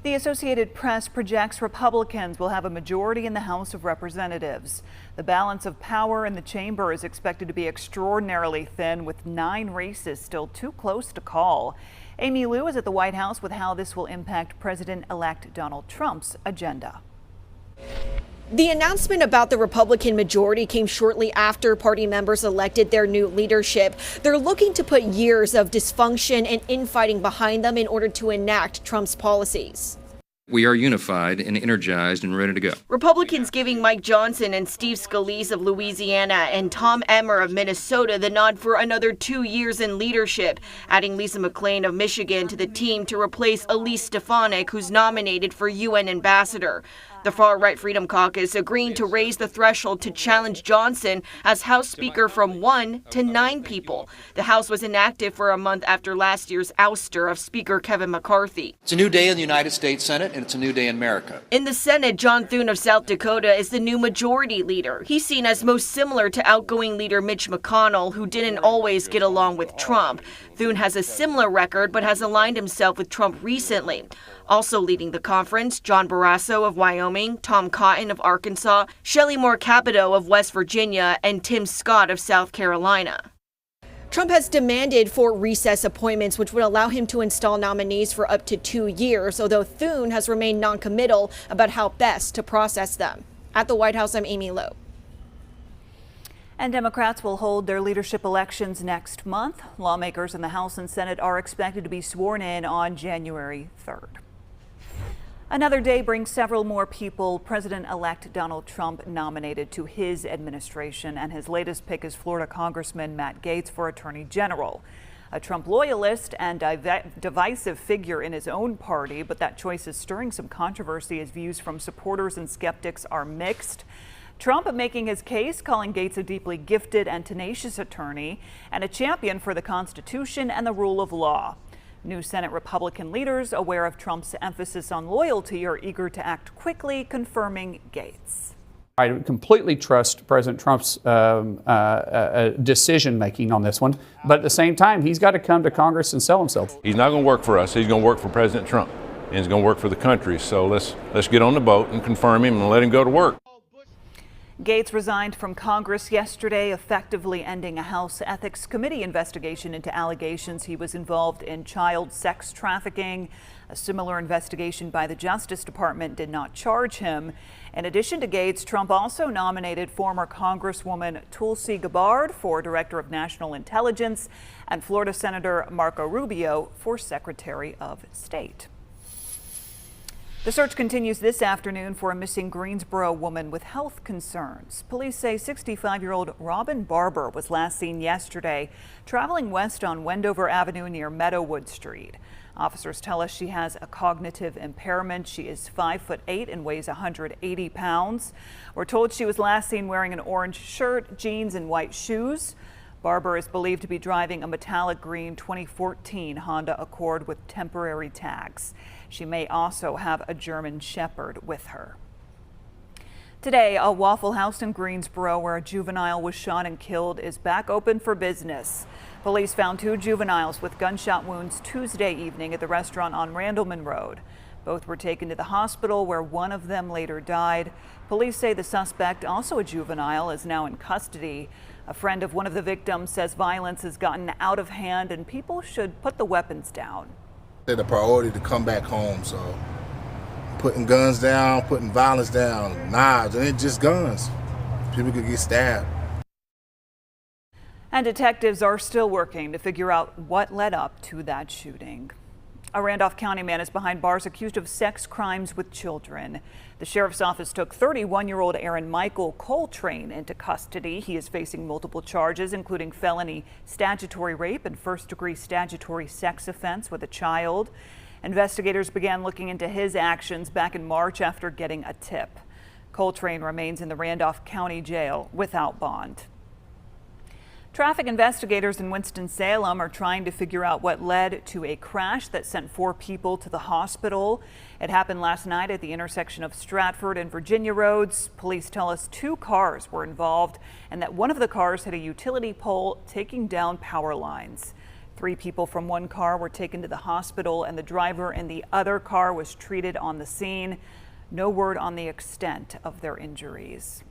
The Associated Press projects Republicans will have a majority in the House of Representatives. The balance of power in the chamber is expected to be extraordinarily thin, with 9 races still too close to call. Amy Liu is at the White House with how this will impact President-elect Donald Trump's agenda. The announcement about the Republican majority came shortly after party members elected their new leadership. They're looking to put years of dysfunction and infighting behind them in order to enact Trump's policies. We are unified and energized and ready to go. Republicans giving Mike Johnson and Steve Scalise of Louisiana and Tom Emmer of Minnesota the nod for another 2 years in leadership, adding Lisa McClain of Michigan to the team to replace Elise Stefanik, who's nominated for UN ambassador. The far-right Freedom Caucus agreeing to raise the threshold to challenge Johnson as House Speaker from 1 to 9 people. The House was inactive for a month after last year's ouster of Speaker Kevin McCarthy. It's a new day in the United States Senate, and it's a new day in America. In the Senate, John Thune of South Dakota is the new majority leader. He's seen as most similar to outgoing leader Mitch McConnell, who didn't always get along with Trump. Thune has a similar record, but has aligned himself with Trump recently. Also leading the conference, John Barrasso of Wyoming, Tom Cotton of Arkansas, Shelley Moore Capito of West Virginia, and Tim Scott of South Carolina. Trump has demanded for recess appointments, which would allow him to install nominees for up to 2 years, although Thune has remained noncommittal about how best to process them. At the White House, I'm Amy Lowe. And Democrats will hold their leadership elections next month. Lawmakers in the House and Senate are expected to be sworn in on January 3rd. Another day brings several more people President-elect Donald Trump nominated to his administration, and his latest pick is Florida Congressman Matt Gaetz for Attorney General. A Trump loyalist and divisive figure in his own party, but that choice is stirring some controversy as views from supporters and skeptics are mixed. Trump making his case, calling Gaetz a deeply gifted and tenacious attorney and a champion for the Constitution and the rule of law. New Senate Republican leaders, aware of Trump's emphasis on loyalty, are eager to act quickly, confirming Gaetz. I completely trust President Trump's decision-making on this one, but at the same time, he's got to come to Congress and sell himself. He's not going to work for us. He's going to work for President Trump, and he's going to work for the country. So let's get on the boat and confirm him and let him go to work. Gaetz resigned from Congress yesterday, effectively ending a House Ethics Committee investigation into allegations he was involved in child sex trafficking. A similar investigation by the Justice Department did not charge him. In addition to Gaetz, Trump also nominated former Congresswoman Tulsi Gabbard for Director of National Intelligence and Florida Senator Marco Rubio for Secretary of State. The search continues this afternoon for a missing Greensboro woman with health concerns. Police say 65-year-old Robin Barber was last seen yesterday traveling west on Wendover Avenue near Meadowood Street. Officers tell us she has a cognitive impairment. She is 5'8" and weighs 180 pounds. We're told she was last seen wearing an orange shirt, jeans, and white shoes. Barber is believed to be driving a metallic green 2014 Honda Accord with temporary tags. She may also have a German Shepherd with her. Today, a Waffle House in Greensboro, where a juvenile was shot and killed, is back open for business. Police found 2 juveniles with gunshot wounds Tuesday evening at the restaurant on Randleman Road. Both were taken to the hospital, where one of them later died. Police say the suspect, also a juvenile, is now in custody. A friend of one of the victims says violence has gotten out of hand and people should put the weapons down. It's a priority to come back home, so putting guns down, putting violence down, knives, and it's just guns. People could get stabbed. And detectives are still working to figure out what led up to that shooting. A Randolph County man is behind bars accused of sex crimes with children. The sheriff's office took 31-year-old Aaron Michael Coltrane into custody. He is facing multiple charges, including felony statutory rape and first-degree statutory sex offense with a child. Investigators began looking into his actions back in March after getting a tip. Coltrane remains in the Randolph County Jail without bond. Traffic investigators in Winston-Salem are trying to figure out what led to a crash that sent 4 people to the hospital. It happened last night at the intersection of Stratford and Virginia roads. Police tell us 2 cars were involved and that one of the cars hit a utility pole, taking down power lines. 3 people from one car were taken to the hospital, and the driver in the other car was treated on the scene. No word on the extent of their injuries.